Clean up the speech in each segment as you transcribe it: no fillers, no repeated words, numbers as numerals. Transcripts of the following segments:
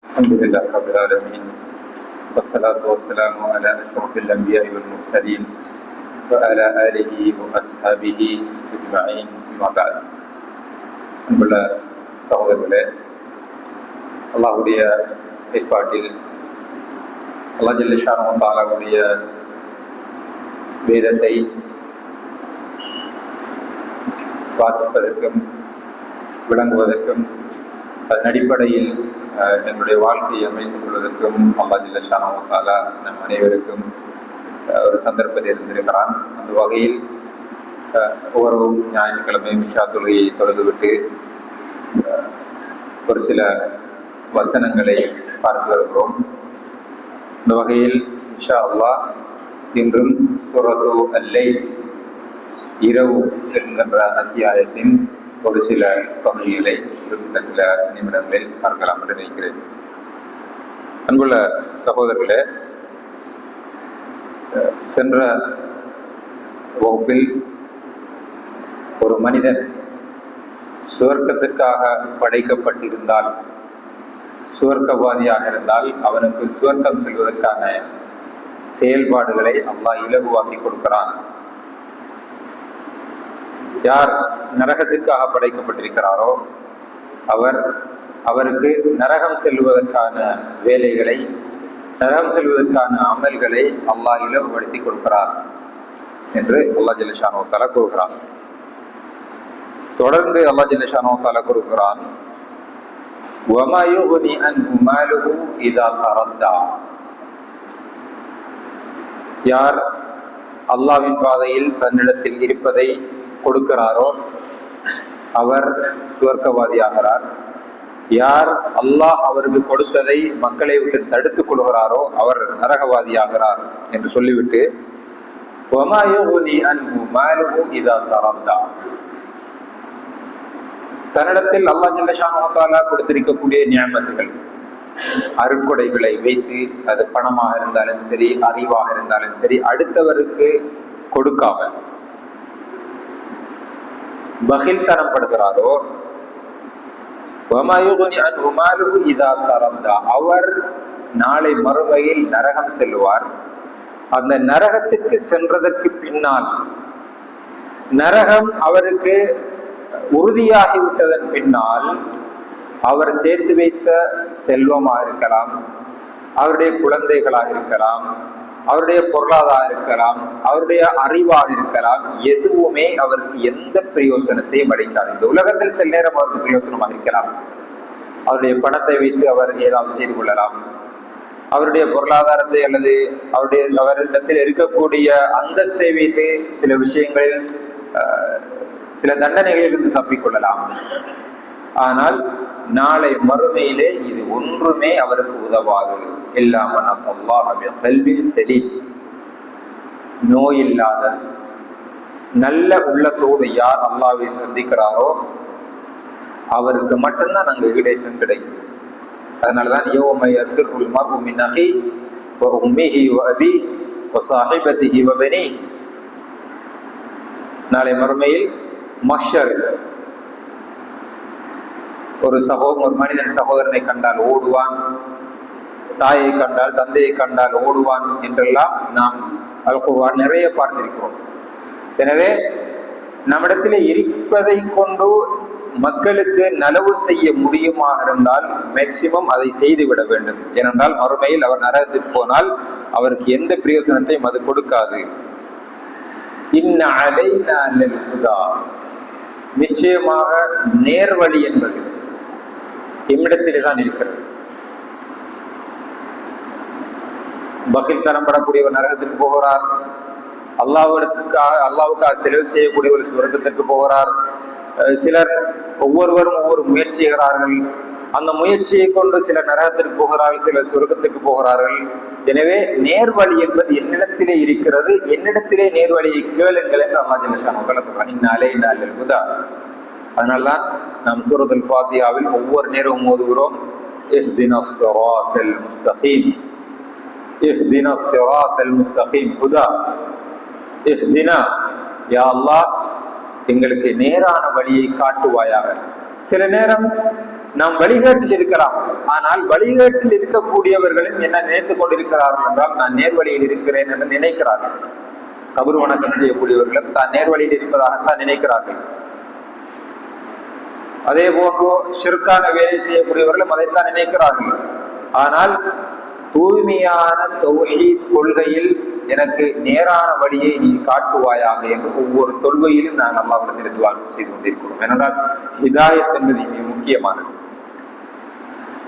الحمد لله رب العالمين والصلاة والسلام على أشرف الأنبياء والمرسلين وعلى آله وأصحابه أجمعين أما بعد. அன்புள்ள சகோதரர்களே, அல்லாஹ்வுடைய ஏற்பாட்டில் அல்லாஹ் ஜல்ல ஷானஹு வ தஆலாவுடைய வேதத்தை வாசிப்பதற்கும் விளங்குவதற்கும் அதன் அடிப்படையில் எங்களுடைய வாழ்க்கையை அமைத்துக் கொள்வதற்கும் அல்லாஹ் ஜல்ல ஷானஹு வ தஆலா நம் அனைவருக்கும் ஒரு சந்தர்ப்பத்தை இருந்திருக்கிறான். அந்த வகையில் ஒவ்வொரு ஞாயிற்றுக்கிழமையும் இஷா தொழுகையை தொழுதுவிட்டு ஒரு சில வசனங்களை பார்த்து வருகிறோம். இந்த வகையில் இன்ஷா அல்லாஹ் இன்றும் சூரத்து அல்-லைல் இரவு என்கின்ற அத்தியாயத்தின் ஒரு சில பகுதிகளை இருக்கின்ற சில நிமிடங்களில் பார்க்கலாம் என்று நினைக்கிறேன். அன்புள்ள சகோதரர்களே, சென்ற வகுப்பில் ஒரு மனிதன் சுவர்க்கத்திற்காக படைக்கப்பட்டிருந்தால், சுவர்க்கவாதியாக இருந்தால் அவனுக்கு சுவர்க்கம் செல்வதற்கான செயல்பாடுகளை அல்லாஹ் இலகுவாக்கி கொடுக்கிறான். யார் நரகத்திற்காக படைக்கப்பட்டிருக்கிறாரோ அவருக்கு நரகம் செல்வதற்கான வேலைகளை, நரகம் செல்வதற்கான அமல்களை அல்லாஹ் இலகுபடுத்தி கொடுக்கிறார் என்று அல்லாஹ் ஜல்ல ஷானஹு வ தஆலா கூறுகிறான். தொடர்ந்து அல்லாஹ் ஜல்ல ஷானஹு வ தஆலா கூறுகிறான், வமா யுக்னி அன்ஹு மாலுஹு இதா தரத்தா. யார் அல்லாஹ்வின் பாதையில் தன்னிடத்தில் இருப்பதை கொடுக்கிறாரோ அவர் சுவர்க்கவாதியாகிறார். யார் அல்லாஹ் அவருக்கு கொடுத்ததை மக்களை விட்டு தடுத்துக் கொள்கிறாரோ அவர் நரகவாதியாகிறார் என்று சொல்லிவிட்டு, வமா யுக்னி அன்ஹு மாலுஹு இதா தரத்தா. தன்னிடத்தில் அல்லாஹ் ஜல்ல ஷானஹு வ தஆலா கொடுத்திருக்கக்கூடிய நியமத்துகள், அருட்கொடைகளை வைத்து, அது பணமாக இருந்தாலும் சரி, அறிவாக இருந்தாலும் சரி, அடுத்தவருக்கு கொடுக்காமல் பகில்தனம் படுகிறாரோ, அவர் நாளை மறுமையில் நரகம் செல்வார். அந்த நரகத்துக்கு சென்றதற்கு பின்னால், நரகம் அவருக்கு உறுதியாகிவிட்டதன் பின்னால், அவர் சேர்த்து வைத்த செல்வமாக இருக்கலாம், அவருடைய குழந்தைகளாக இருக்கலாம், அவருடைய பொருளாதாரம் இருக்கலாம், அவருடைய அறிவாக இருக்கலாம், எதுவுமே அவருக்கு எந்த பிரயோசனத்தையும் அளிக்காது. இந்த உலகத்தில் சில நேரம் அவருக்கு பிரயோசனமாக இருக்கலாம். அவருடைய பணத்தை வைத்து அவர் ஏதாவது செய்து கொள்ளலாம். அவருடைய பொருளாதாரத்தை அல்லது அவரிடத்தில் இருக்கக்கூடிய அந்தஸ்தை வைத்து சில விஷயங்களில் சில தண்டனைகளிலிருந்து தப்பிக்கொள்ளலாம். ஆனால் நாளை மறுமையிலே இது ஒன்றுமே அவருக்கு உதவாது. இல்லாமல் கல்வின் செலி, நோயில்லாத நல்ல உள்ளத்தோடு யார் அல்லாஹ்வை சந்திக்கிறாரோ அவருக்கு மட்டும்தான் அங்கு ஈடேற்றம் கிடைக்கும். அதனாலதான் யௌம யஃபிர்ருல் மர்உ மின் அஹி வ உம்மிஹி வ அபீஹி வ ஸாஹிபதிஹி வ பனீஹி. நாளை மறுமையில் மஹ்ஷர், ஒரு மனிதன் சகோதரனை கண்டால் ஓடுவான், தாயை கண்டால் தந்தையை கண்டால் ஓடுவான் என்றெல்லாம் நாம் அல்-குர்ஆன் நிறைய பார்த்திருக்கிறோம். எனவே நம்மிடத்தில் இருப்பதை கொண்டு மக்களுக்கு நலவு செய்ய முடியுமாக இருந்தால் மேக்சிமம் அதை செய்துவிட வேண்டும். ஏனென்றால் மறுமையில் அவர் நரகத்துக்கு போனால் அவருக்கு எந்த பிரயோசனத்தையும் அது கொடுக்காது. இன்ன அலைனா லல் ஹுதா, நிச்சயமாக நேர்வழி என்பது எம்மிடத்திலே தான் இருக்கிறது. பகில் தரப்படக்கூடியவர் நரகத்திற்கு போகிறார், அல்லாஹ்வுக்காக செலவு செய்யக்கூடியவர் சுவர்க்கத்திற்கு போகிறார். சிலர் ஒவ்வொருவரும் ஒவ்வொரு முயற்சி செய்கிறார்கள். அந்த முயற்சியை கொண்டு சிலர் நரகத்திற்கு போகிறார்கள், சிலர் சுவர்க்கத்திற்கு போகிறார்கள். எனவே நேர்வழி என்பது என்னிடத்திலே இருக்கிறது, என்னிடத்திலே நேர்வழியை கேளுங்கள் என்று அல்லாஹ் ஜல்ல ஷானஹு வ தஆலா சொல்றான். இன்ன அலைனா லல் ஹுதா. அதனால்தான் நாம் சூரத்துல் ஃபாத்திஹாவில் ஒவ்வொரு நேரமும் ஓதுகிறோம், இஹ்தினஸ் ஸிராத்தல் முஸ்தகீம், இஹ்தினஸ் ஸிராத்தல் முஸ்தகீம் ஹுதா, இஹ்தினா, யா அல்லாஹ் எங்களுக்கு நேரான வழியை காட்டுவாயாக. சில நேரம் நாம் வழிகாட்டில் இருக்கலாம், ஆனால் வழிகாட்டில் இருக்கக்கூடியவர்களும் என்ன நினைத்துக் கொண்டிருக்கிறார்கள் என்றால் நான் நேர்வழியில் இருக்கிறேன் என்று நினைக்கிறார்கள். கபர் வணக்கம் செய்யக்கூடியவர்களும் தான் நேர்வழியில் இருப்பதாகத்தான் நினைக்கிறார்கள். அதே போன்று ஷிர்கான வேலை செய்யக்கூடியவர்களும் அதைத்தான் நினைக்கிறார்கள். ஆனால் தூய்மையான தௌஹீத் கொள்கையில் எனக்கு நேரான வழியை நீ காட்டுவாயாக என்று ஒவ்வொரு தொழுகையிலும் நான் அல்லாஹ்விடத்தில் துஆ செய்து கொண்டிருக்கிறோம். ஏனென்றால் ஹிதாயத் என்பது மிக முக்கியமானது.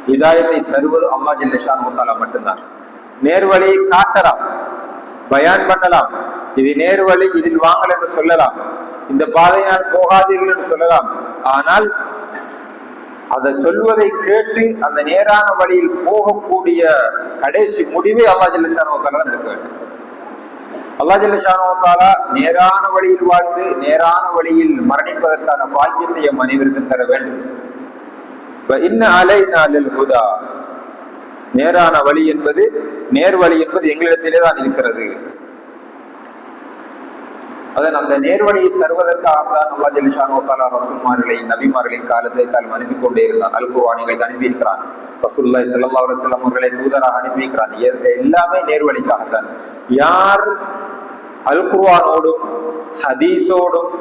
ஹிதாயத்தை தருவது அல்லாஹ் ஜல்ல ஷானஹு தஆலா மட்டும்தான். நேர்வழியை காட்டலாம், பயான் பண்ணலாம், இது நேர்வழி, இதில் வாங்கல் என்று சொல்லலாம், இந்த பாதையால் போகாதீர்கள் என்று சொல்லலாம். ஆனால் அதை சொல்வதை கேட்டு அந்த நேரான வழியில் போகக்கூடிய கடைசி முடிவை அல்லாஹ் ஜல்ல ஷானஹு தஆலா தான் எடுக்க வேண்டும். அல்லாஹ் ஜல்ல ஷானஹு தஆலா நேரான வழியில் வாழ்ந்து நேரான வழியில் மரணிப்பதற்கான பாக்கியத்தை எம் அனைவருக்கும் தர வேண்டும். இன்ன அலைனா லில் ஹுதா, நேரான வழி என்பது, நேர்வழி என்பது எங்களிடத்திலே தான் இருக்கிறது. அதன் அந்த நேர்வழியை தருவதற்காகத்தான் அல்லாஹ் ஜல்ல ஷானஹு தஆலா ரசூல்மார்களை நபிமார்களை காலம் அனுப்பி கொண்டே இருந்தான். அல் குர்ஆனை அனுப்பி இருக்கிறான். ரசூலுல்லாஹி ஸல்லல்லாஹு அலைஹி வஸல்லம் அவர்களை தூதராக அனுப்பி இருக்கிறான். எல்லாமே நேர்வழிக்காகத்தான். யார் அல் குர்ஆனோடும் ஹதீஸோடும்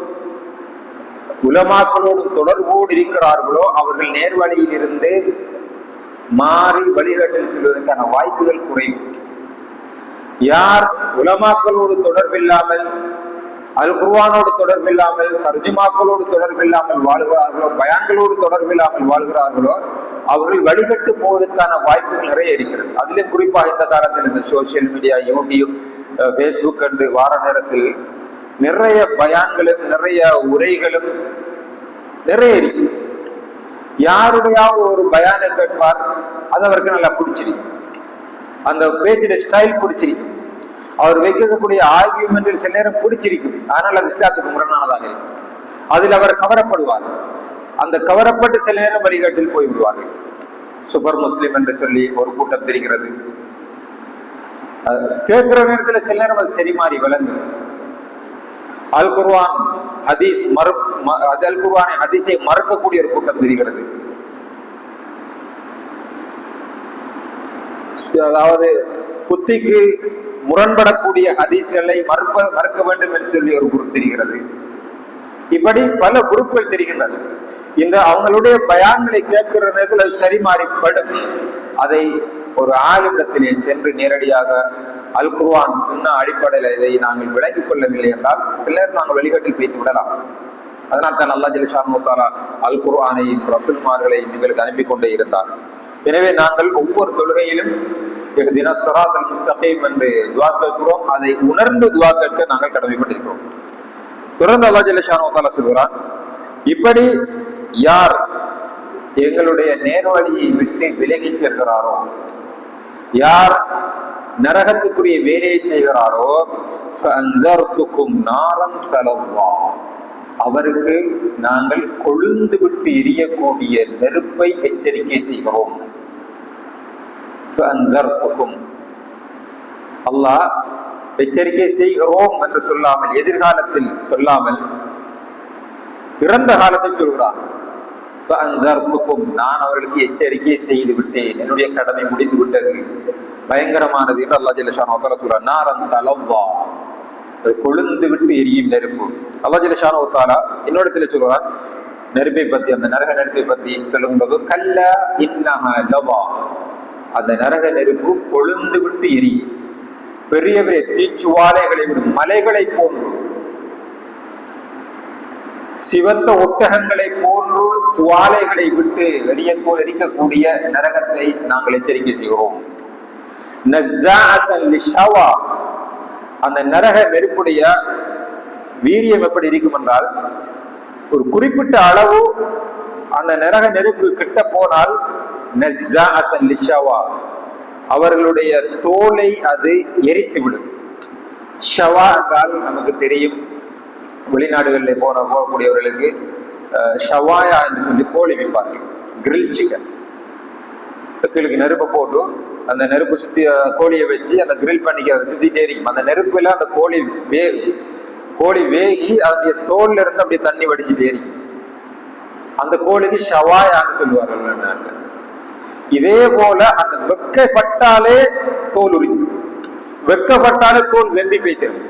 உலமாக்களோடும் தொடர்போடு இருக்கிறார்களோ அவர்கள் நேர்வழியில் இருந்து மாறி வழிகாட்டில் செல்வதற்கான வாய்ப்புகள் குறைவு. யார் உலமாக்களோடு தொடர்பில்லாமல், அல் குர்ஆனோடு தொடர்பில்லாமல், தர்ஜுமாக்களோடு தொடர்பில்லாமல் வாழ்கிறார்களோ, பயான்களோடு தொடர்பில்லாமல் வாழ்கிறார்களோ அவர்கள் வழிகட்டு போவதற்கான வாய்ப்புகள் நிறைய இருக்கிறது. அதிலும் குறிப்பாக இந்த காலத்தில் இந்த சோசியல் மீடியா, யூடியூப், ஃபேஸ்புக் என்று வார நேரத்தில் நிறைய பயான்களும் நிறைய உரைகளும் நிறைய இருக்கு. யாருடையாவது ஒரு பயானை கேட்பார், அது அவருக்கு நல்லா பிடிச்சிருக்கும், அந்த பேச்சுடைய ஸ்டைல் பிடிச்சிருக்கும், அவர் வைக்கக்கூடிய ஆர்கியூமெண்டில் சில நேரம் பிடிச்சிருக்கும், ஆனால் அது இஸ்லாத்துக்கு முரணானதாக இருக்கும். அதில் அவர் கவரப்படுவார். அந்த கவரப்பட்டு சில நேரம் வழிகாட்டில் போய்விடுவார்கள். சூப்பர் முஸ்லிம் என்று சொல்லி ஒரு கூட்டம் தெரிகிறது. கேட்கிற நேரத்தில் சில நேரம் அது சரி மாறி விளங்கும். அல் குர்ஆன் ஹதீஸ் அல் குர்ஆனை ஹதீஸை மறுக்கக்கூடிய ஒரு கூட்டம் தெரிகிறது. அதாவது புத்திக்கு முரண்படக்கூடிய ஹதீஸ்களை மறுக்க வேண்டும் என்று சொல்லி ஒரு குரூப் தெரிகிறது. இப்படி பல குரூப்கள் தெரிகின்றன. இந்த அவங்களுடைய பயான்களை கேட்கிற நேரத்தில் அது சரி மாறிப்படும். அதை ஒரு ஆலிமிடத்திலே சென்று நேரடியாக அல் குர்ஆன் சுன்னா அடிப்படையில் இதை நாங்கள் விளங்கிக் கொள்ளவில்லை என்றால் சிலர் நாங்கள் வழிகாட்டில் பேசி விடலாம். அதனால் தான் அல்லாஹ் ஜல்ல ஷானஹு தஆலா அல் குர்ஆனை ரசூல்மார்களை எங்களுக்கு அனுப்பி கொண்டே இருந்தார். எனவே நாங்கள் ஒவ்வொரு தொழுகையிலும் இஹ்தினா ஸிராத்தல் முஸ்தகீம் என்று துஆ கேட்கிறோம். அதை உணர்ந்து துஆ கேட்க நாங்கள் கடமைப்பட்டிருக்கிறோம். தொடர்ந்து அல்லாஹ் ஜல்ல ஷானஹு தஆலா சொல்கிறான், இப்படி யார் எங்களுடைய நேர்வழியை விட்டு விலகி செல்கிறாரோ, யார் நரகத்துக்குரிய வேலையை செய்கிறாரோ, ஃபஅன்தர்துகும் நாரன் தலவ்வா, அவருக்கு நாங்கள் கொழுந்து விட்டு எரியக்கூடிய நெருப்பை எச்சரிக்கை செய்கிறோம். அல்லாஹ் எச்சரிக்கை செய்கிறோம் என்று சொல்லாமல், எதிர்காலத்தில் சொல்லாமல், இறந்த காலத்தில் சொல்கிறான். நான் அவர்களுக்கு எச்சரிக்கை செய்து விட்டேன், என்னுடைய கடமை முடிந்து விட்டது, பயங்கரமானது என்று அல்லாஹ் ஜல்ல ஷானஹு தஆலா சொல்றான். நாரன் தலவ்வா, கொழுந்து விட்டு எரியும் நெருப்பு. அல்லாஹ் ஜல்ல ஷானஹு தஆலா இன்னொரு சொல்றான் நெருப்பை பத்தி, அந்த நரக நெருப்பை பத்தி சொல்லுகின்றது, கல்ல இன்னஹா லவா, அந்த நரக நெருப்பு கொழுந்து விட்டு எரியும், பெரிய பெரிய தீச்சுவாலைகளை விடும், மலைகளை போன்று, சிவந்த ஒட்டகங்களை போன்று சுவாலைகளை விட்டு எரிக்கக்கூடிய நரகத்தை நாங்கள் எச்சரிக்கை செய்கிறோம். அந்த நரக நெருப்புடைய வீரியம் எப்படி இருக்கும் என்றால், ஒரு குறிப்பிட்ட அளவு அந்த நரக நெருப்பு கிட்ட போனால் அவர்களுடைய தோலை அது எரித்து விடும். ஷவா என்றால் நமக்கு தெரியும், வெளிநாடுகளில் போகக்கூடியவர்களுக்கு ஷவாயா என்று சொல்லி கோழி விற்பார்கள், கிரில் சிக்கன். கீழுக்கு நெருப்பை போட்டு அந்த நெருப்பு சுத்தி கோழியை வச்சு அந்த கிரில் பண்ணிக்க அதை சுத்திட்டே இருக்கும். அந்த நெருப்புல அந்த கோழி வேகி அதனுடைய தோல்ல இருந்து அப்படியே தண்ணி வடிஞ்சிட்டே இருக்கும். அந்த கோழிக்கு ஷவாயான்னு சொல்லுவார்கள். இதே போல அந்த வெக்கப்பட்டாலே தோல் உரிச்சு, வெக்கப்பட்டாலே தோல் வெம்பி போய்த்தரும்.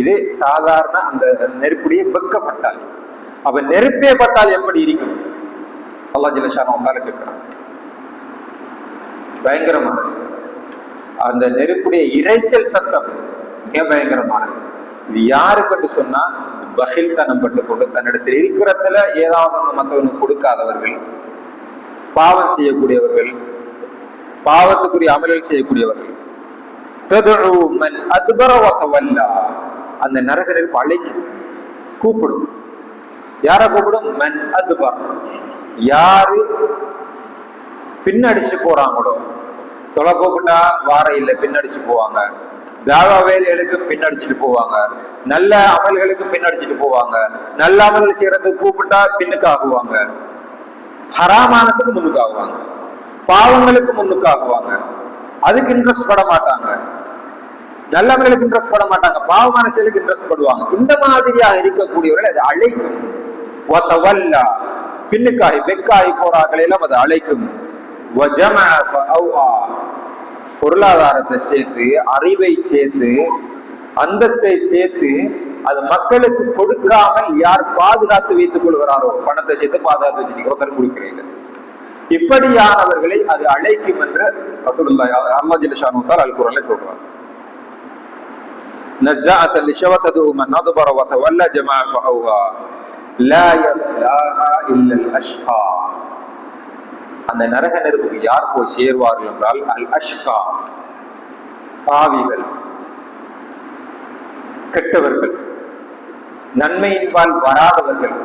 இது சாதாரண அந்த நெருப்புடைய வெக்கப்பட்டால். அப்ப நெருப்பே பட்டால் எப்படி இருக்கும்? அல்லாஹ் ஜல்ல ஷானஹு கேட்கிறான். பயங்கரமானது. அந்த நெருப்புடைய இரைச்சல் சத்தம் மிக பயங்கரமானது. இது யாருக்கு என்று சொன்னா, பகில் தனம் பட்டு கொண்டு தன்னிடத்தில் இருக்கிறதுல ஏதாவது ஒண்ணு மற்றவனுக்கு கொடுக்காதவர்கள், பாவம் செய்யக்கூடியவர்கள், பாவத்துக்குரிய அமல்கள் செய்யக்கூடியவர்கள். ததுஉ மன் அத்பர வ தவல்லா, அந்த நரக நெருப்பு அழைக்கும், கூப்பிடும். யார கூப்பிடும்? மன் அத்பர், யாரு பின்னடிச்சு போறாங்களோ. தொலை கூப்பிட்டா வார இல்லை, பின்னடிச்சு போவாங்க. தாவா வேலைகளுக்கு பின்னடிச்சுட்டு போவாங்க, நல்ல அமல்களுக்கு பின்னடிச்சுட்டு போவாங்க. நல்ல அமல்கள் செய்யறதுக்கு கூப்பிட்டா பின்னுக்கு ஆகுவாங்க, ஹராமானத்துக்கு முன்னுக்கு ஆகுவாங்க, பாவங்களுக்கு முன்னுக்கு ஆகுவாங்க. அதுக்கு இன்ட்ரெஸ்ட் பட மாட்டாங்க. நல்ல அமல்களுக்கு இன்ட்ரெஸ்ட் பட மாட்டாங்க, பாவமான செயலுக்கு இன்ட்ரெஸ்ட் படுவாங்க. இந்த மாதிரியாக இருக்கக்கூடியவர்கள் அது அழைக்கும். பின்னுக்காகி வெக்காகி போறார்கள் எல்லாம் அது அழைக்கும். பொருளாதாரத்தை சேர்த்து, அறிவை சேர்த்து, அந்தஸ்தை சேர்த்து, அது மக்களுக்கு கொடுக்காமல் யார் பாதுகாத்து வைத்துக் கொள்கிறாரோ, பணத்தை சேர்த்து பாதுகாத்து வச்சிருக்கிறோம் கொடுக்கிறீர்கள், இப்படியானவர்களை அது அழைக்கும் என்று ரசூலுல்லாஹி அல்லாஹ் ஜல்ல ஷானஹு அல் குர்ஆன்ல சொல்றார். நஸஅத லிஷவதது மன் நதபர வ தவல்ல ஜமாஅ ஃபஅவா லா யஸ்லாஹா இல்லா அல் அஷ்கா. அந்த நரக நெருப்புக்கு யார் போய் சேர்வார்கள் என்றால் அல் அஷ்கா, பாவிகள், கெட்டவர்கள், நன்மையின்பால் வராதவர்கள்,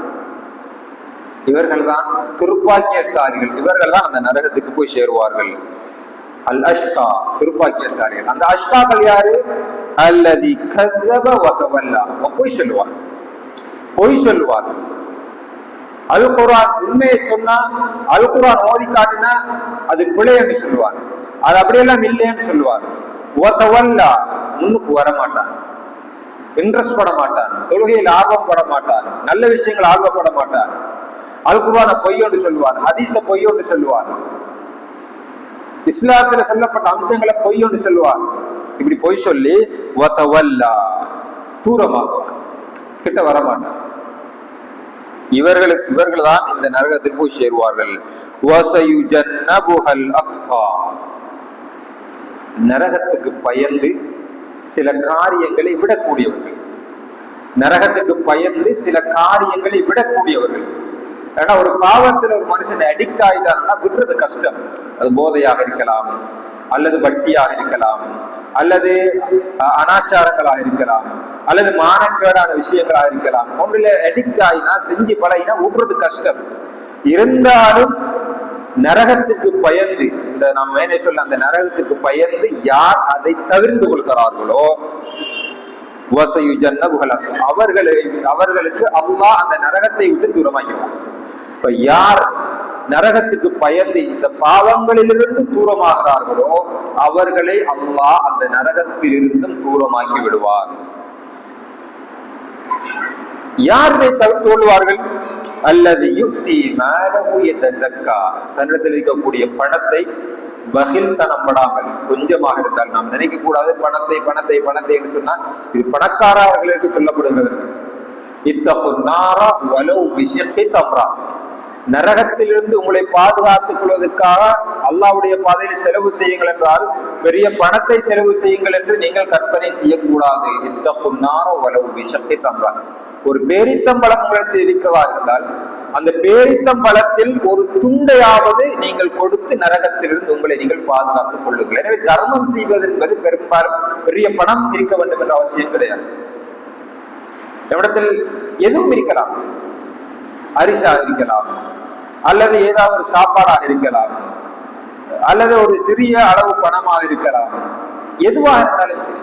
இவர்கள் தான் துர்பாக்கியசாலிகள். இவர்கள் தான் அந்த நரகத்துக்கு போய் சேருவார்கள். அல் அஷ்கா, துர்பாக்கியசாலிகள். அந்த அஷ்காக்கள் யாரு? அல்லதி கذب வதவல்லா, பொய் சொல்லுவார், பொய் சொல்லுவார். அல் குர்ஆன் உண்மையை சொன்னா, அல் குர்ஆன் ஓதி காட்டினா அது பிழை என்று சொல்லுவார், அது அப்படியெல்லாம் இல்லைன்னு சொல்லுவார். வதவல்லா, முன்னுக்கு வர மாட்டான், இன்ட்ரெஸ்ட் பட மாட்டான், தொழுகையில் ஆர்வம் பட மாட்டான், நல்ல விஷயங்கள் ஆர்வப்பட மாட்டான். அல் குர்ஆனை பொய்யொன்று சொல்லுவான், ஹதீஸ பொய்யொன்று சொல்லுவான், இஸ்லாத்துல சொல்லப்பட்ட அம்சங்களை பொய்யொன்று சொல்லுவான். இப்படி பொய் சொல்லி வதவல்லா, தூரமாகுவான், கிட்ட வரமாட்டான். இவர்கள் தான் இந்த நரகத்தில் போய் சேருவார்கள். வஸயுஜன்னபுஹல் அத்கா, நரகத்துக்கு பயந்து சில காரியங்களை விடக்கூடியவர்கள், நரகத்துக்கு பயந்து சில காரியங்களை விடக்கூடியவர்கள். ஏன்னா ஒரு பாவத்தில் ஒரு மனுஷன் அடிக்ட் ஆயிட்டாங்கன்னா விடுறது கஷ்டம். அது போதையாக இருக்கலாம், அல்லது வட்டியாக இருக்கலாம், அல்லது அனாச்சாரங்களாக இருக்கலாம், அல்லது மானக்கேடான விஷயங்களாக இருக்கலாம். ஒன்றில் அடிக்ட் ஆகினா, செஞ்சு பழகினா விடுறது கஷ்டம். இருந்தாலும் நரகத்திற்கு பயந்து, இந்த நாம் மேலே சொல்ல அந்த நரகத்திற்கு பயந்து யார் அதை தவிர்த்து கொள்கிறார்களோ, அவர்களுக்கு அல்லாஹ் அந்த நரகத்தை விட்டு தூரமாக்கிடுவான். இப்ப யார் நரகத்துக்கு பயந்து இந்த பாவங்களிலிருந்து தூரமாகிறார்களோ அவர்களை அல்லாஹ் அந்த நரகத்திலிருந்தும் தூரமாக்கி விடுவார். யார் இதை தவிர்த்து கொள்வார்கள்? அல்லது யுக்தி மாலஹு யதஸக்கா, தன்னிடத்தில் இருக்கக்கூடிய பணத்தை பகில் தனப்படாமல், கொஞ்சமாக இருந்தால் நாம் நினைக்க கூடாது பணத்தை பணத்தை பணத்தை என்று சொன்னா இது பணக்காரர்களுக்கு சொல்லப்படுகிறது. இத்தகு நாரா வலவு பிஷக்கி தம்ரா, நரகத்திலிருந்து உங்களை பாதுகாத்துக் கொள்வதற்காக அல்லாஹ்வுடைய பாதையில் செலவு செய்யுங்கள் என்றால் பெரிய பணத்தை செலவு செய்யுங்கள் என்று நீங்கள் கற்பனை செய்யக்கூடாது. இத்தகு நாரா வலவு பிஷக்கி தம்ரா, ஒரு பேரித்தம்பழம் உங்களுக்கு இருக்கிறதா இருந்தால் அந்த பேரித்தம்பழத்தில் ஒரு துண்டையாவது நீங்கள் கொடுத்து நரகத்திலிருந்து உங்களை நீங்கள் பாதுகாத்துக் கொள்ளுங்கள். எனவே தர்மம் செய்வது என்பது பெரும்பாலும் பெரிய பணம் இருக்க வேண்டும் என்ற அவசியம் கிடையாது. நம்மிடத்தில் எதுவும் இருக்கலாம், அரிசாக இருக்கலாம், அல்லது ஏதாவது ஒரு சாப்பாடாக இருக்கலாம், அல்லது ஒரு சிறிய அளவு பணமாக இருக்கலாம். எதுவாக இருந்தாலும் சரி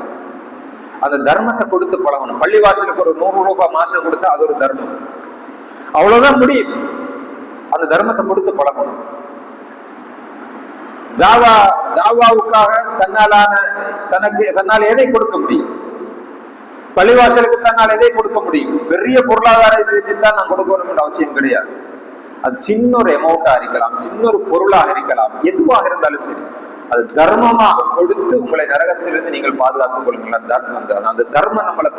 அந்த தர்மத்தை கொடுத்து பழகணும். பள்ளிவாசலுக்கு ஒரு 100 ரூபாய் மாசம் கொடுத்தா அது ஒரு தர்மம், அவ்வளவுதான் முடியும். அந்த தர்மத்தை கொடுத்து பழகணும். தாவாவுக்காக தன்னால் எதை கொடுக்க முடியும்? பள்ளிவாசலுக்கு தன்னால் எதை கொடுக்க முடியும்? பெரிய பொருளாதார தான் நான் கொடுக்கணும் என்ற அவசியம் கிடையாது. அது சின்ன ஒரு அமௌண்டா இருக்கலாம், சின்ன ஒரு பொருளாக இருக்கலாம், எதுவாக இருந்தாலும் சரி, அது தர்மமாக கொடுத்து உங்களை நரகத்திலிருந்து நீங்கள் பாதுகாத்துக் கொள்ளுங்கள். அந்த தர்மம் நம்மளை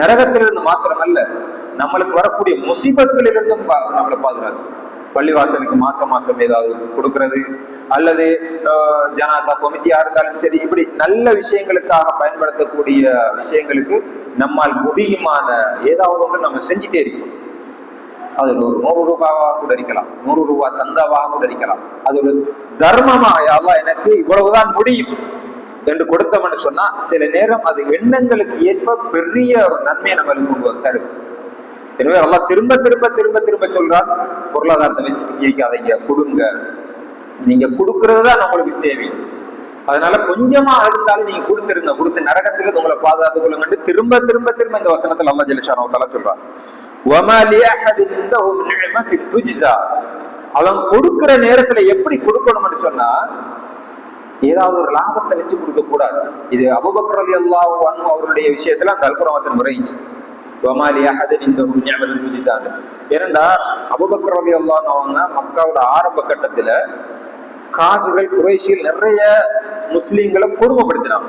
நரகத்திலிருந்து மாத்திரமல்ல, நம்மளுக்கு வரக்கூடிய முசீபத்துகளிலிருந்தும் நம்மளை பாதுகாக்கும். பள்ளிவாசலுக்கு மாசம் ஏதாவது கொடுக்கறது, அல்லது ஜனாசா கமிட்டியா இருந்தாலும் சரி, இப்படி நல்ல விஷயங்களுக்காக பயன்படுத்தக்கூடிய விஷயங்களுக்கு நம்மால் முடியுமான ஏதாவது ஒன்று நம்ம செஞ்சுட்டே இருக்கோம். அது ஒரு 100 ரூபாவாக கூட இருக்கலாம், 100 ரூபாய் சந்தாவாக கூட இருக்கலாம். அது ஒரு தர்மமாக அல்லாஹ் எனக்கு இவ்வளவுதான் முடியும் என்று கொடுத்தவன்னு சொன்னா, சில நேரம் அது எண்ணங்களுக்கு ஏற்ப பெரிய ஒரு நன்மையை நம்மளுக்கு கொண்டு தருது. எனவே அல்லாஹ் திரும்ப திரும்ப திரும்ப திரும்ப சொல்றான், பொருளாதாரத்தை வச்சுட்டு இருக்காதீங்க, கொடுங்க. நீங்க கொடுக்கறது தான் உங்களுக்கு சேவை. அதனால கொஞ்சமா இருந்தாலும் நீங்க கொடுத்துருங்க, கொடுத்து நரகத்திலிருந்து உங்களை பாதுகாத்துக் கொள்ளுங்க. திரும்ப திரும்ப திரும்ப இந்த வசனத்தில் அல்லாஹ் ஜல்ல ஷானஹு தஆலா சொல்றான், வமா லிஅஹதின் இன்தஹு மின் நிஅமத்தின் துஜ்ஸா. அவன் கொடுக்கிற நேரத்துல எப்படி கொடுக்கணும்னு சொன்னா, ஏதாவது ஒரு லாபத்தை வச்சு கொடுக்க கூடாது. இது அபூபக்கர் ரலியல்லாஹு அன்ஹு அவருடைய விஷயத்துல அந்த அல்குர்ஆன் வசனம் வருது, வமா லிஅஹதின் இன்தஹு மின் நிஅமத்தின் துஜ்ஸா. ஏனென்றா அபூபக்கர் ரலியல்லாஹு அன்ஹு அவங்க மக்காவோட ஆரம்ப கட்டத்துல காஃபிர்கள் குறைஷியில் நிறைய முஸ்லீம்களை கொடுமைப்படுத்தினாங்க.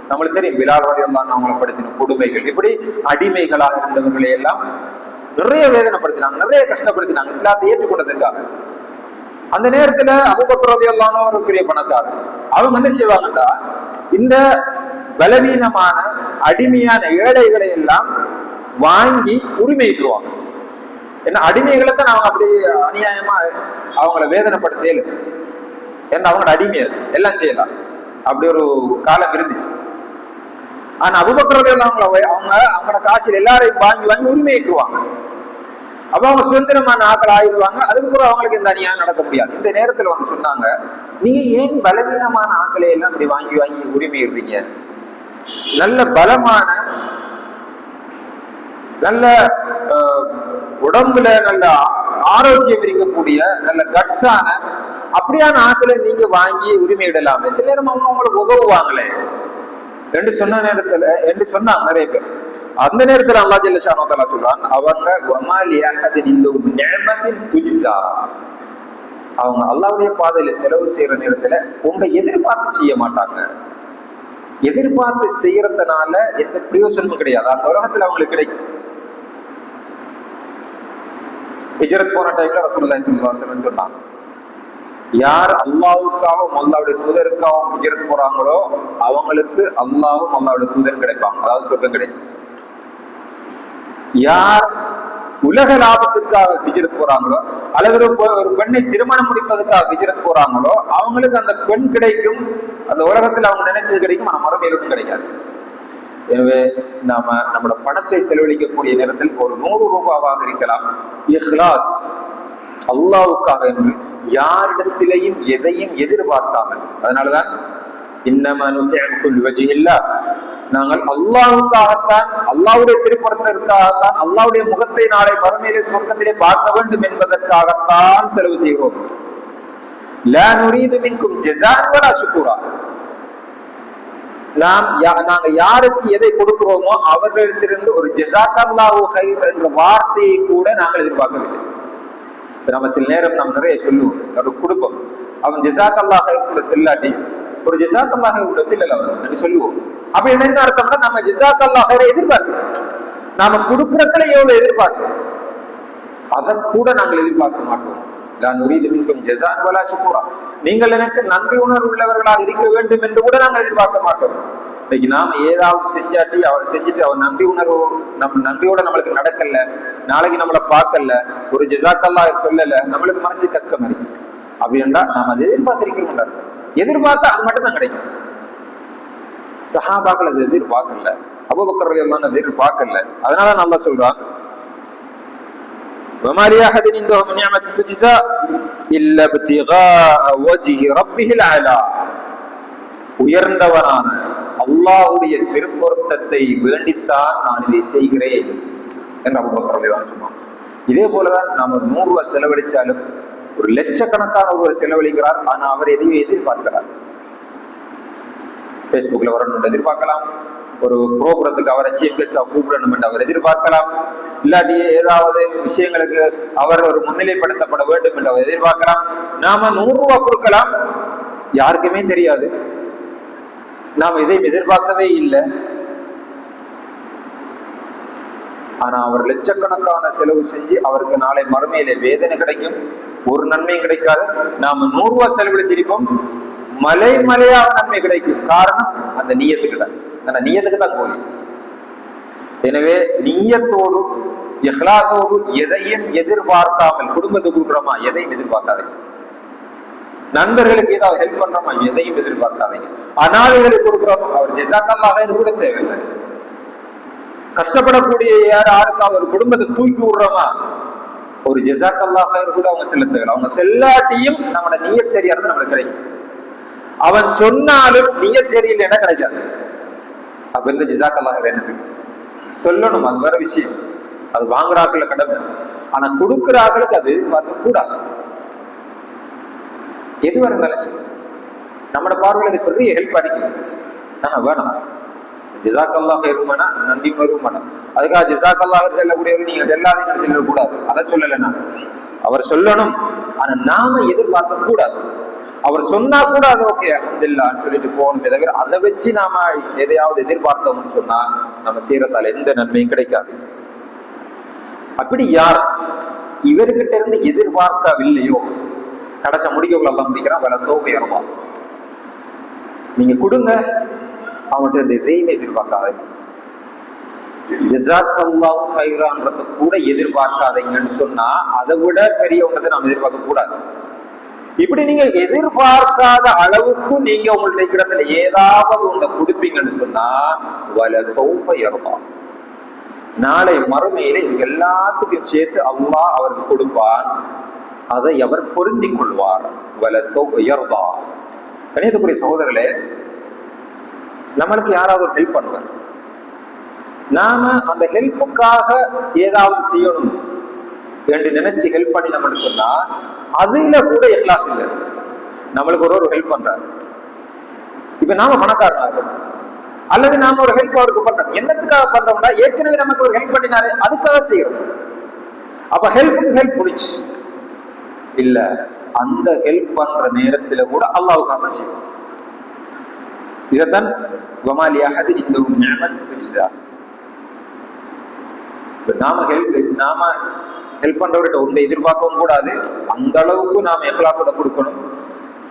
நம்மளுக்கு தெரியும், பிலால் ரலியல்லாஹு அன்ஹு அவங்களை படுத்தின கொடுமைகள், இப்படி அடிமைகளாக இருந்தவர்களை எல்லாம் நிறைய வேதனைப்படுத்தினாங்க, நிறைய கஷ்டப்படுத்தினாங்க இஸ்லாத்தை ஏற்றுக்கொண்டதற்காக. அந்த நேரத்துல அபூபக்கர் ரலியல்லாஹு அன்ஹு ஒரு பெரிய பணக்காரர். அவங்க என்ன செய்வாங்கன்னா, இந்த பலவீனமான அடிமையான ஏழைகளை எல்லாம் வாங்கி உரிமையிட்டுருவாங்க. ஏன்னா அடிமைகளை தான் அவங்க அப்படி அநியாயமா அவங்கள வேதனைப்படுத்தல, ஏன்னா அவங்களோட அடிமை எல்லாம் செய்யலாம், அப்படி ஒரு காலம் இருந்துச்சு. ஆனா அபூபக்கர் ரலியல்லாஹு அன்ஹு அவங்களோட காசில் எல்லாரையும் வாங்கி வாங்கி உரிமையிட்டுருவாங்க. அப்ப அவங்க சுதந்திரமான ஆக்கள் ஆயிடுவாங்க. அதுக்கப்புறம் அவங்களுக்கு இந்த அநியாயம் நடக்க முடியாது. இந்த நேரத்துல வந்து சொன்னாங்க, நீங்க ஏன் பலவீனமான ஆக்களை எல்லாம் இப்படி வாங்கி வாங்கி உரிமையிடுறீங்க? நல்ல பலமான, நல்ல உடம்புல நல்ல ஆரோக்கியம் இருக்கக்கூடிய, நல்ல கட்ஸான அப்படியான ஆக்களை நீங்க வாங்கி உரிமையிடலாமே, சில நேரம் அவங்க உங்களுக்கு உதவுவாங்களே என்று சொன்ன நேரத்துல என்று சொன்னாங்க நிறைய பேர். அந்த நேரத்துல அல்லாஹ் ஜல்ல ஷானஹு தஆலா சொல்றான், அவங்க வமா லிஅஹதின் இன்தஹு மின் நிஅமத்தின் துஜ்ஸா. அவங்க அல்லாஹ்வுடைய பாதையில செலவு செய்யற நேரத்துல உங்களை எதிர்பார்த்து செய்ய மாட்டாங்க. எதிர்பார்த்து செய்யறதுனால எந்த பிரயோசனமும் கிடையாது, அந்த உலகத்துல அவங்களுக்கு கிடைக்கும். ஹிஜ்ரத் போன டைம்ல ரசூலுல்லாஹி ஸல்லல்லாஹு அலைஹி வஸல்லம் சொன்னாங்க, யார் அல்லாஹ்வுக்காகவும் அல்லாஹ்வுடைய தூதருக்காகவும் ஹிஜ்ரத் போறாங்களோ அவங்களுக்கு அல்லாஹ்வும் அல்லாஹ்வுடைய தூதரும் கிடைப்பாங்க, அதாவது சொர்க்கம் கிடைக்கும். யார் உலக லாபத்துக்காக ஹிஜ்ரத் போறாங்களோ, அல்லது ஒரு பெண்ணை திருமணம் முடிப்பதற்காக ஹிஜ்ரத் போறாங்களோ அவங்களுக்கு அந்த பெண் கிடைக்கும், அந்த உலகத்தில் அவங்க நினைச்சது கிடைக்கும், ஆனா மறுமையிலும் கிடைக்காது. எனவே நாம நம்மளோட பணத்தை செலவழிக்கக்கூடிய நேரத்தில் ஒரு 100 ரூபாவாக இருக்கலாம், இஹ்லாஸ் அல்லாஹ்வுக்காக என்று யாரிடத்திலையும் எதையும் எதிர்பார்க்காமல். அதனாலதான் இன்னமா நுதிஉக்கும் லிவஜ்ஹில்லாஹ், நாங்கள் அல்லாஹ்வுக்காகத்தான், அல்லாஹ்வுடைய திருப்பொருத்தத்திற்காகத்தான், அல்லாஹ்வுடைய முகத்தை நாளை மறுமையிலே சொர்க்கத்திலே பார்க்க வேண்டும் என்பதற்காகத்தான் செலவு செய்கிறோம். லா நுரீது மின்கும் ஜஸாஅன் வலா ஷுக்கூரா. நாங்க யாருக்கு எதை கொடுக்கிறோமோ அவர்களிடத்திலிருந்து ஒரு ஜஸாக்கல்லாஹு கைர் என்ற வார்த்தையை கூட நாங்கள் எதிர்பார்க்கவில்லை. நம்ம சில நேரம் நம்ம நிறைய சொல்லுவோம், ஒரு குடும்பம் அவன் ஜஸாக்கல்லாஹு கைர் கூட செல்லாட்டி ஒரு ஜஸாக்கல்லாஹு கைர் கூட செல்லல அவன் சொல்லுவோம். அப்ப என்ன அர்த்தம்னா, நம்ம ஜஸாக்கல்லாஹு கைரை எதிர்பார்க்கிறோம், நாம கொடுக்கறதுல எவ்வளவு எதிர்பார்க்கிறோம், அதை கூட நாங்கள் எதிர்பார்க்க மாட்டோம். நீங்கள் எனக்கு நன்றி உணர்வு உள்ளவர்களாக இருக்க வேண்டும் என்று கூட நாங்கள் எதிர்பார்க்க மாட்டோம். இன்னைக்கு நாம ஏதாவது செஞ்சாட்டி செஞ்சுட்டு அவன் நன்றி உணர்வு நம்ம நன்றியோட நம்மளுக்கு நடக்கல, நாளைக்கு நம்மளை பார்க்கல, ஒரு ஜஸாக்கல்லாஹ் சொல்லல, நம்மளுக்கு மனசு கஷ்டம் இருக்கு. அப்படின்னா நாம அதை எதிர்பார்த்திருக்கிறோம். எதிர்பார்த்தா அது மட்டும் தான் கிடைக்கும். சஹாபாக்கள் அது எதிர்பார்க்கல, அபூபக்கர் ரலியல்லாஹு அன்ஹு எதிர்பார்க்கல. அதனால அல்லாஹ் சொல்றான், وما لأحد عنده من نعمة تجزى إلا ابتغاء وجه ربه الأعلى. உயர்ந்தவனான அல்லாஹ்வுடைய திருப்பொருத்தத்தை வேண்டித்தான் நான் இதை செய்கிறேன் என்று அபூபக்கர் ரலியல்லாஹு அன்ஹு சொன்னான். இதே போலதான் நாம் ஒரு 100 ரூபாய் செலவழிச்சாலும் ஒரு லட்சக்கணக்கான ஒருவர் செலவழிக்கிறார், ஆனா அவர் எதையும் எதிர்பார்க்கிறார். பேஸ்புக்ல வரணும்னு எதிர்பார்க்கலாம், ஒரு ப்ரோக்ராத்துக்கு அவரை சீஃப் கெஸ்டா கூப்பிடணும் என்று அவர் எதிர்பார்க்கலாம். இல்லாட்டி ஏதாவது விஷயங்களுக்கு அவர் ஒரு முன்னிலைப்படுத்தப்பட வேண்டும் என்று அவர் எதிர்பார்க்கலாம். நாம 100 ரூபாய் கொடுக்கலாம், யாருக்குமே தெரியாது, நாம் இதை எதிர்பார்க்கவே இல்லை. ஆனா அவர் லட்சக்கணக்கான செலவு செஞ்சு அவருக்கு நாளை மறுமையில வேதனை கிடைக்கும், ஒரு நன்மையும் கிடைக்காது. நாம 100 ரூபாய் செலவழிச்சிருப்போம், மலையாக நன்மை கிடைக்கும். காரணம் அந்த நீயத்துக்கு தான், அந்த நீயத்துக்கு தான் கோரி. எனவே நீயத்தோடு இஹ்லாஸோடு எதையும் எதிர்பார்க்காமல் குடும்பத்துக்கு கொடுக்குறோமா, எதையும் எதிர்பார்க்காதீங்க. நண்பர்களுக்கு ஏதாவது ஹெல்ப் பண்றோமா, எதையும் எதிர்பார்க்காதீங்க. அனாதைகளுக்கு கொடுக்குறோமா, அவர் ஜஸாக்கல்லாஹ் கூட தேவையில்லை. கஷ்டப்படக்கூடிய யாருக்காவது ஒரு குடும்பத்தை தூக்கி விடுறோமா, ஒரு ஜஸாக்கல்லாஹ் கூட அவங்க செல்ல தேவை. அவங்க செல்லாட்டியும் நம்மளோட நியத் சரியா இருந்தா நம்மளுக்கு கிடைக்கும். அவன் சொன்னாலும் நியத் சரியில்லைன்னா கிடைக்காது. அப்ப இந்த ஜஸாக்கல்லாஹ் என்னது சொல்லணும், அது வேற விஷயம், அது வாங்குறாக்கள கடமை. ஆனா கொடுக்குறாக்களுக்கு அது எதிர்பார்க்க கூடாது. எது வர இருந்தாலும் சரி, நம்மளோட பார்வையில் அது பெரிய ஹெல்ப் அடிக்கும். வேணாம், ஜஸாக்கல்லாஹ் ஹைருமானா நன்றி வருமானா, அதுக்காக ஜஸாக்கல்லாஹ் செல்லக்கூடியவர் நீங்க எல்லாத்தையும் செல்லக்கூடாது, அதை சொல்லலைன்னா அவர் சொல்லணும். ஆனா நாம எதிர்பார்க்க கூடாது. அவர் சொன்னா கூட அது ஓகே அல்ஹம்துலில்லாஹ்னு சொல்லிட்டு போகணுமே தவிர அதை வச்சு நாம எதையாவது எதிர்பார்த்தோம்னு சொன்னா நம்ம செய்யறதால எந்த நன்மையும் கிடைக்காது. அப்படி யார் இவர்கிட்ட இருந்து எதிர்பார்க்கவில்லையோ, கடைசி முடிக்கக்குள்ள எல்லாம் முடிக்கிறான், வேலை சோகையறவா நீங்க கொடுங்க, அவன்கிட்ட இருந்து எதையுமே எதிர்பார்க்காதீங்க. ஜஸாக்கல்லாஹு ஹைரான்றத கூட எதிர்பார்க்காதீங்கன்னு சொன்னா அதை விட பெரிய ஒன்றதை நாம் எதிர்பார்க்க கூடாது. இப்படி நீங்க எதிர்பார்க்காத அளவுக்கு நீங்க உங்களுடைய இடத்துல ஏதாவது ஒன்றை கொடுப்பீங்கன்னு சொன்னா வல சௌபயர்வா, நாளை மறுமையில இது எல்லாத்துக்கும் சேர்த்து அல்லாஹ் அவருக்கு கொடுப்பான், அதை அவர் பொருந்தி கொள்வார். வல சௌபயர்வா. கணியத்துக்குரிய சகோதரர்களே, நம்மளுக்கு யாராவது ஒரு ஹெல்ப் பண்ணுவார், நாம அந்த ஹெல்ப்புக்காக ஏதாவது செய்யணும் என்று நினைச்சு ஹெல்ப் பண்ணி நம்ம சொன்னா அதுல கூட இஹ்லாஸ் இல்லை. நம்மளுக்கு ஒரு ஹெல்ப் பண்றாரு, இப்ப நாம பணக்காரனா இருக்கோம், அல்லது நாம ஒரு ஹெல்ப் அவருக்கு பண்றோம், என்னத்துக்காக பண்றோம்னா ஏற்கனவே நமக்கு ஒரு ஹெல்ப் பண்ணினாரு அதுக்காக செய்யறோம். அப்ப ஹெல்ப்புக்கு ஹெல்ப் முடிச்சு இல்ல, அந்த ஹெல்ப் பண்ற நேரத்துல கூட அல்லாஹ்வுக்காக தான் செய்யும். இதைத்தான் வமாலி அஹதின் இந்தஹு நிஅமத் துஜ்ஸா. நாம ஹெல்ப் பண்றவர்கிட்ட ஒன்றை எதிர்பார்க்கவும் கூடாது, அந்த அளவுக்கு நாம இஹ்லாஸோட கொடுக்கணும்.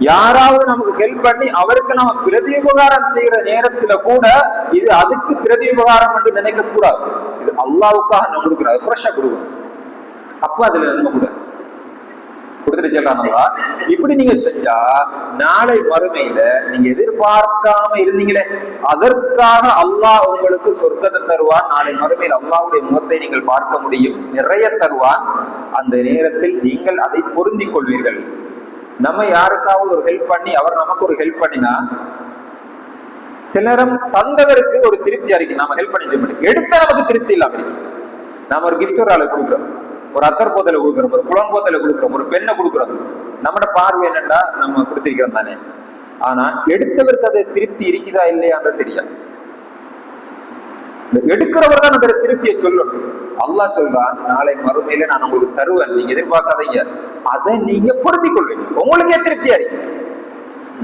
யாராவது நமக்கு ஹெல்ப் பண்ணி அவருக்கு நாம பிரதி உபகாரம் செய்யற நேரத்துல கூட இது அதுக்கு பிரதி உபகாரம் என்று நினைக்க கூடாது. இது அல்லாஹ்வுக்காக நம்ம கொடுக்குறோம், ஃப்ரெஷ்ஷா கொடுக்கணும். அப்ப அதுல நம்ம கூட கொடுத்துட்டு சொல்லாங்களா. இப்படி நீங்க செஞ்சா நாளை மறுமையில நீங்க எதிர்பார்க்காம இருந்தீங்களே அதற்காக அல்லாஹ் உங்களுக்கு சொர்க்கத்தை தருவான். நாளை மறுமையில் அல்லாஹ்வுடைய முகத்தை நீங்கள் பார்க்க முடியும், நிறைய தருவான். அந்த நேரத்தில் நீங்கள் அதை பொருந்திக் கொள்வீர்கள். நம்ம யாருக்காவது ஒரு ஹெல்ப் பண்ணி அவர் நமக்கு ஒரு ஹெல்ப் பண்ணினா சிலரம் தந்தவருக்கு ஒரு திருப்தி இருக்கு, நாம ஹெல்ப் பண்ணிட்டு எடுத்த நமக்கு திருப்தி இல்லாம இருக்கு. நாம ஒரு கிஃப்ட் ஒரு ஆளை கொடுக்குறோம், ஒரு அத்தர் போத்தலை கொடுக்குறோம், ஒரு குளம் போத்தலை கொடுக்குறோம், ஒரு பெண்ணை கொடுக்குறோம். நம்மட பார்வை என்னன்னா நம்ம கொடுத்திருக்கிறோம் தானே, ஆனா எடுத்தவருக்கு அது திருப்தி இருக்குதா இல்லையான்றது தெரியாது. எடுக்கிறவர் தான் அந்த திருப்தியை சொல்லணும். அல்லாஹ் சொல்றான், நாளை மறுமையில நான் உங்களுக்கு தருவேன், நீங்க எதிர்பார்க்காதீங்க, அதை நீங்க பொருந்திக் கொள்வீங்க, உங்களுக்கே திருப்தியா இருக்கு.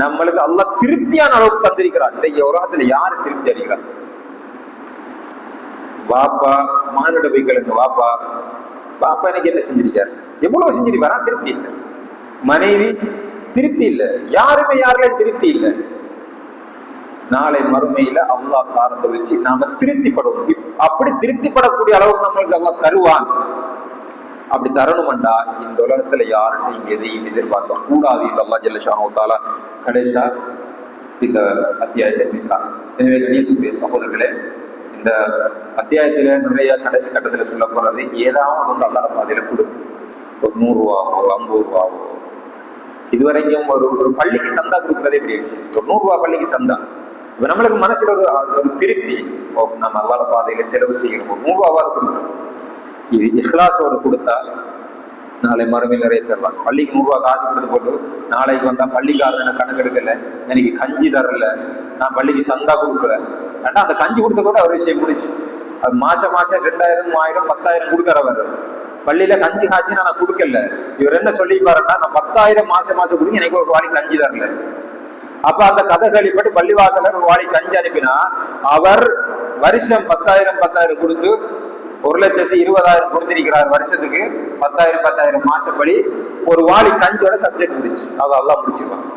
நம்மளுக்கு அல்லாஹ் திருப்தியான அளவுக்கு தந்திருக்கிறான். இன்றைய உலகத்துல யாரு திருப்தி அளிக்கிறான்? வாப்பா மகனோட போய் கேளுங்க, வாப்பா பாப்பா எனக்கு என்ன செஞ்சிருக்காரு, எவ்வளவு செஞ்சிருக்காரா, திருப்தி இல்லை. மனைவி திருப்தி இல்லை, யாருமே யாருலையும் திருப்தி இல்லை. நாளை மறுமையில அல்லாஹ் தாரத்தை வச்சு நாம திருப்திப்படுவோம். அப்படி திருப்திப்படக்கூடிய அளவுக்கு நம்மளுக்கு அல்லாஹ் தருவான். அப்படி தரணும்டா இந்த உலகத்துல யார்கிட்டையும் எதையும் எதிர்பார்க்க கூடாது என்று அல்லாஹ் ஜல்ல ஷானஹு வ தஆலா கடைசியா இந்த அத்தியாயத்தை நிற்கிறார். எனவே கண்ணியத்துக்குரிய சகோதரர்களே, இந்த அத்தியாயத்துல நிறைய கடைசி கட்டத்துல சொல்ல போறது ஏதாவது ஒன்று அல்லாஹ் பாதையில கொடு. ஒரு 100 ரூபாவோ 50 ரூபாவோ, இதுவரைக்கும் ஒரு பள்ளிக்கு சந்தா கொடுக்குறதே பெரிய விஷயம். ஒரு 100 ரூபாய் பள்ளிக்கு சந்தா. இப்ப நம்மளுக்கு மனசுல ஒரு திருப்தி, நம்ம அல்லாஹ் பாதையில செலவு செய்யணும், ஒரு 100 ரூபாவது கொடுக்கணும். இது இஹ்லாஸோடு கொடுத்தா நாளை மறுமையில் நிறைய தருவாங்க. பள்ளிக்கு 100 ரூபா காசு கொடுத்து போட்டு நாளைக்கு வந்தா பள்ளிக்காரன் எனக்கு கணக்கு எடுக்கல, எனக்கு கஞ்சி தரல, நான் பள்ளிக்கு சந்தா கொடுக்கல. ஏன்னா அந்த கஞ்சி கொடுத்ததோட ஒரு விஷயம் முடிச்சு. அது மாசம் 2000 3000 10,000 கொடுக்கறவர் பள்ளியில கஞ்சி காய்ச்சி நான் கொடுக்கல. இவர் என்ன சொல்லி பாருன்னா, நான் 10,000 மாசம் கொடுங்க, எனக்கு ஒரு வாடி கஞ்சி தரல. அப்ப அந்த கதை கேள்விப்பட்டு பள்ளிவாசலர் ஒரு வாடி கஞ்சி அனுப்பினா, அவர் வருஷம் 10,000 கொடுத்து 1,20,000 கொடுத்திருக்கிறார். வருஷத்துக்கு 10,000 மாசப்படி ஒரு வாளி கஞ்சோட சப்ஜெக்ட் முடிச்சு. அல்லாஹ் முடிச்சிருவாங்க.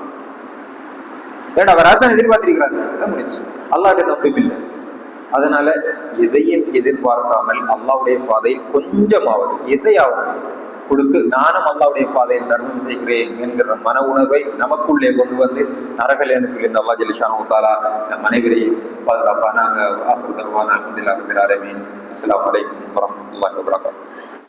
ஏன்னா அவர் அதான் எதிர்பார்த்திருக்கிறார், முடிச்சு. அல்லாஹ்ட்ட நம்பிக்கை இல்லை. அதனால எதையும் எதிர்பார்க்காமல் அல்லாஹ்வுடைய பாதையில் கொஞ்சமாவது எதையாவது கொடுத்து நானும் அல்லாஹ்வுடைய பாதையில் தர்மம் செய்கிறேன் என்கிற மன உணர்வை நமக்குள்ளே கொண்டு வந்து நரகல் அனுப்பில் இந்த அல்லாஹ் ஜல்லிஷானு தஆலா நம் அனைவரையும் பாதுகாப்பானாக. அஸ்ஸலாமு அலைக்கும் வரஹ்மத்துல்லாஹி வபரகாத்துஹு.